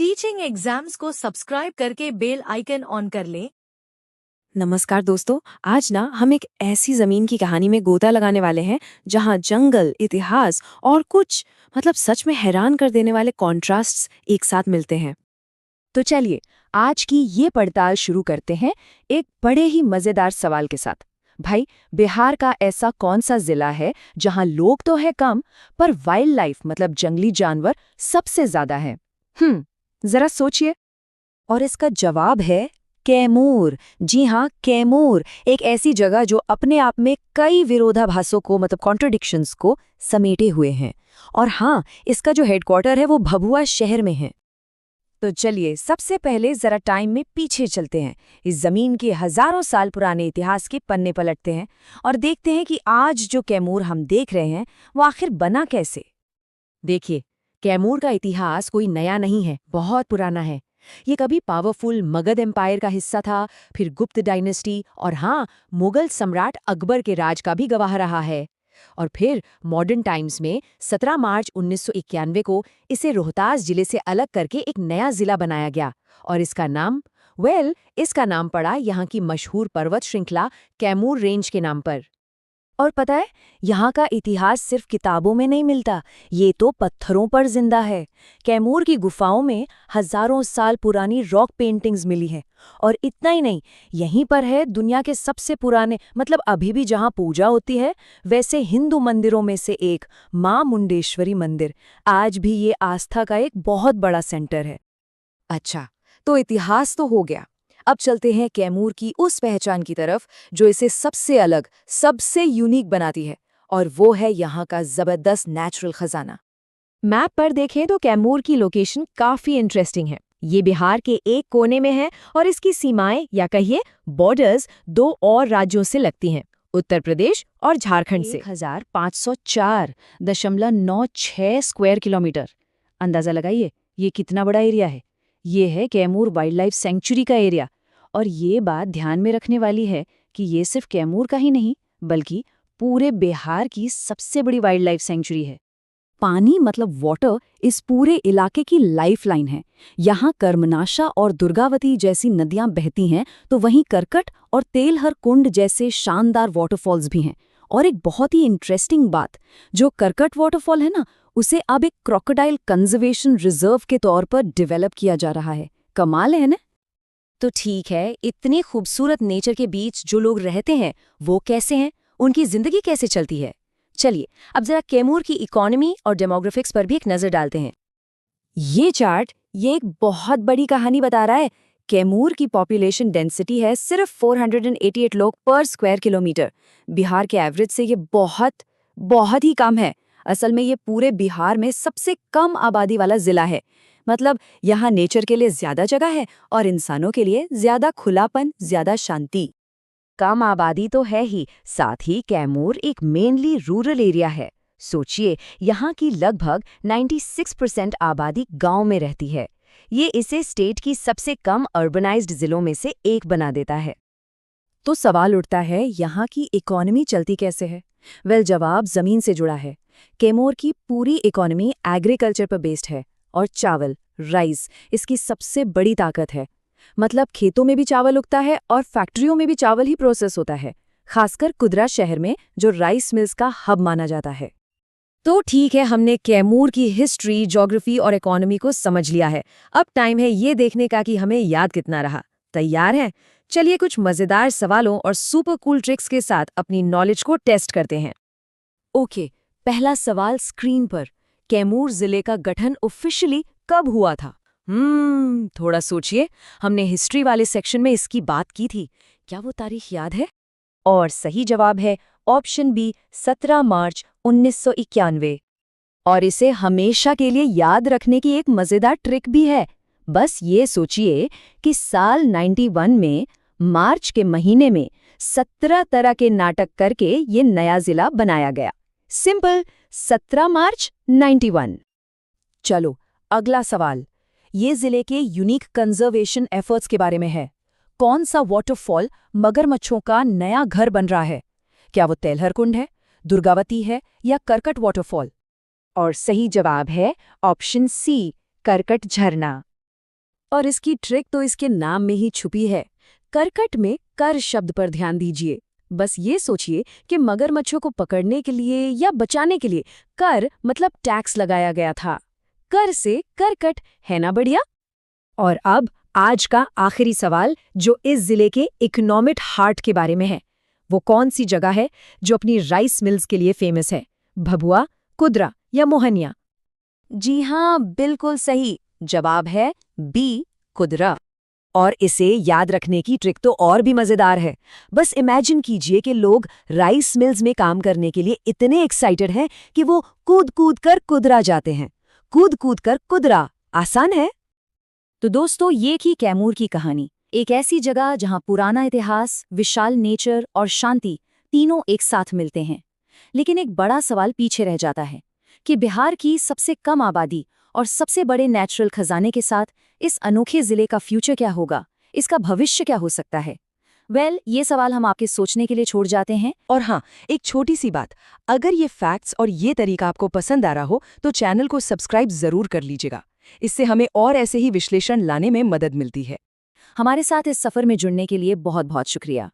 Teaching exams को subscribe करके bell icon on कर लें। नमस्कार दोस्तों, आज ना हम एक ऐसी जमीन की कहानी में गोता लगाने वाले हैं जहां जंगल, इतिहास और कुछ सच में हैरान कर देने वाले कॉन्ट्रास्ट्स एक साथ मिलते हैं। तो चलिए आज की ये पड़ताल शुरू करते हैं एक बड़े ही मजेदार सवाल के साथ। भाई, बिहार का ऐसा कौन सा जिला है जहां लोग तो है कम पर वाइल्ड लाइफ जंगली जानवर सबसे ज्यादा है? जरा सोचिए। और इसका जवाब है कैमूर। जी हाँ, कैमूर एक ऐसी जगह जो अपने आप में कई विरोधाभासों को कॉन्ट्रडिक्शंस को समेटे हुए हैं। और हाँ, इसका जो हेडक्वार्टर है वो भभुआ शहर में है। तो चलिए सबसे पहले जरा टाइम में पीछे चलते हैं, इस जमीन के हजारों साल पुराने इतिहास के पन्ने पलटते हैं और देखते हैं कि आज जो कैमूर हम देख रहे हैं वो आखिर बना कैसे। देखिए, कैमूर का इतिहास कोई नया नहीं है, बहुत पुराना है। ये कभी पावरफुल मगध एम्पायर का हिस्सा था, फिर गुप्त डायनेस्टी और हाँ, मुगल सम्राट अकबर के राज का भी गवाह रहा है। और फिर मॉडर्न टाइम्स में 17 मार्च 1991 को इसे रोहतास जिले से अलग करके एक नया जिला बनाया गया और इसका नाम पड़ा यहाँ की मशहूर पर्वत श्रृंखला कैमूर रेंज के नाम पर। और पता है, यहाँ का इतिहास सिर्फ किताबों में नहीं मिलता, ये तो पत्थरों पर जिंदा है। कैमूर की गुफाओं में हजारों साल पुरानी रॉक पेंटिंग्स मिली है। और इतना ही नहीं, यहीं पर है दुनिया के सबसे पुराने अभी भी जहाँ पूजा होती है वैसे हिंदू मंदिरों में से एक मां मुंडेश्वरी मंदिर। आज भी ये आस्था का एक बहुत बड़ा सेंटर है। अच्छा, तो इतिहास तो हो गया। अब चलते हैं कैमूर की उस पहचान की तरफ जो इसे सबसे अलग, सबसे यूनिक बनाती है, और वो है यहाँ का जबरदस्त नेचुरल खजाना। मैप पर देखें तो कैमूर की लोकेशन काफी इंटरेस्टिंग है। ये बिहार के एक कोने में है और इसकी सीमाएं या कहिए बॉर्डर्स दो और राज्यों से लगती हैं, उत्तर प्रदेश और झारखंड से। 1504.96 स्क्वायर किलोमीटर। अंदाजा लगाइए ये कितना बड़ा एरिया है। ये है कैमूर वाइल्ड लाइफ सेंचुरी का एरिया। और ये बात ध्यान में रखने वाली है कि ये सिर्फ कैमूर का ही नहीं बल्कि पूरे बिहार की सबसे बड़ी वाइल्ड लाइफ सेंचुरी है। पानी वाटर इस पूरे इलाके की लाइफलाइन है। यहाँ कर्मनाशा और दुर्गावती जैसी नदियां बहती हैं तो वहीं करकट और तेलहर कुंड जैसे शानदार वाटरफॉल्स भी हैं। और एक बहुत ही इंटरेस्टिंग बात, जो करकट वाटरफॉल है ना, उसे अब एक क्रोकोडाइल कंजर्वेशन रिजर्व के तौर पर डेवलप किया जा रहा है। कमाल है ना? तो ठीक है, इतनी खूबसूरत नेचर के बीच जो लोग रहते हैं वो कैसे हैं, उनकी जिंदगी कैसे चलती है? चलिए अब जरा कैमूर की इकोनॉमी और डेमोग्राफिक्स पर भी एक नजर डालते हैं। ये चार्ट ये एक बहुत बड़ी कहानी बता रहा है। कैमूर की पॉपुलेशन डेंसिटी है सिर्फ 488 लोग पर स्क्वायर किलोमीटर। बिहार के एवरेज से ये बहुत बहुत ही कम है। असल में ये पूरे बिहार में सबसे कम आबादी वाला जिला है। यहाँ नेचर के लिए ज्यादा जगह है और इंसानों के लिए ज्यादा खुलापन, ज्यादा शांति। कम आबादी तो है ही, साथ ही कैमूर एक मेनली रूरल एरिया है। सोचिए, यहाँ की लगभग 96% आबादी गांव में रहती है। ये इसे स्टेट की सबसे कम अर्बनाइज्ड जिलों में से एक बना देता है। तो सवाल उठता है, यहाँ की इकोनॉमी चलती कैसे है? जवाब जमीन से जुड़ा है। कैमूर की पूरी इकोनॉमी एग्रीकल्चर पर बेस्ड है और चावल, राइस इसकी सबसे बड़ी ताकत है। खेतों में भी चावल उगता है और फैक्ट्रियों में भी चावल ही प्रोसेस होता है, खासकर कुदरा शहर में जो राइस मिल्स का हब माना जाता है। तो ठीक है, हमने कैमूर की हिस्ट्री, ज्योग्राफी और इकोनॉमी को समझ लिया है। अब टाइम है ये देखने का कि हमें याद कितना रहा। तैयार हैं? चलिए कुछ मजेदार सवालों और सुपर कूल ट्रिक्स के साथ अपनी नॉलेज को टेस्ट करते हैं। ओके, पहला सवाल स्क्रीन पर। कैमूर जिले का गठन ऑफिशियली कब हुआ था? थोड़ा सोचिए, हमने हिस्ट्री वाले सेक्शन में इसकी बात की थी। क्या वो तारीख याद है? और सही जवाब है ऑप्शन बी, 17 मार्च 1991। और इसे हमेशा के लिए याद रखने की एक मजेदार ट्रिक भी है। बस ये सोचिए कि साल 91 में मार्च के महीने में 17 तरह के नाटक करके ये नया जिला बनाया गया। सिंपल, 17 मार्च 91। चलो अगला सवाल, ये जिले के यूनिक कंजर्वेशन एफर्ट्स के बारे में है। कौन सा वाटरफॉल मगरमच्छों का नया घर बन रहा है? क्या वो तेलहर कुंड है, दुर्गावती है या करकट वाटरफॉल? और सही जवाब है ऑप्शन सी, करकट झरना। और इसकी ट्रिक तो इसके नाम में ही छुपी है। करकट में कर शब्द पर ध्यान दीजिए। बस ये सोचिए कि मगरमच्छों को पकड़ने के लिए या बचाने के लिए कर मतलब टैक्स लगाया गया था। कर से करकट, है ना बढ़िया? और अब आज का आखिरी सवाल, जो इस जिले के इकोनॉमिक हार्ट के बारे में है। वो कौन सी जगह है जो अपनी राइस मिल्स के लिए फेमस है? भभुआ, कुदरा या मोहनिया? जी हाँ, बिल्कुल सही जवाब है बी, कुदरा। और इसे याद रखने की ट्रिक तो और भी मजेदार है। बस इमेजिन कीजिए कि लोग राइस मिल्स में काम करने के लिए इतने एक्साइटेड हैं कि वो कूद कूद कर कुदरा जाते हैं। कूद कूद कर कुदरा, आसान है। तो दोस्तों, ये थी कैमूर की कहानी। एक ऐसी जगह जहां पुराना इतिहास, विशाल नेचर और शांति तीनों एक साथ मिलते हैं। लेकिन एक बड़ा सवाल पीछे रह जाता है कि बिहार की सबसे कम आबादी और सबसे बड़े नेचुरल खजाने के साथ इस अनोखे जिले का फ्यूचर क्या होगा? इसका भविष्य क्या हो सकता है? ये सवाल हम आपके सोचने के लिए छोड़ जाते हैं। और हाँ, एक छोटी सी बात, अगर ये फैक्ट्स और ये तरीका आपको पसंद आ रहा हो तो चैनल को सब्सक्राइब जरूर कर लीजिएगा। इससे हमें और ऐसे ही विश्लेषण लाने में मदद मिलती है। हमारे साथ इस सफर में जुड़ने के लिए बहुत बहुत शुक्रिया।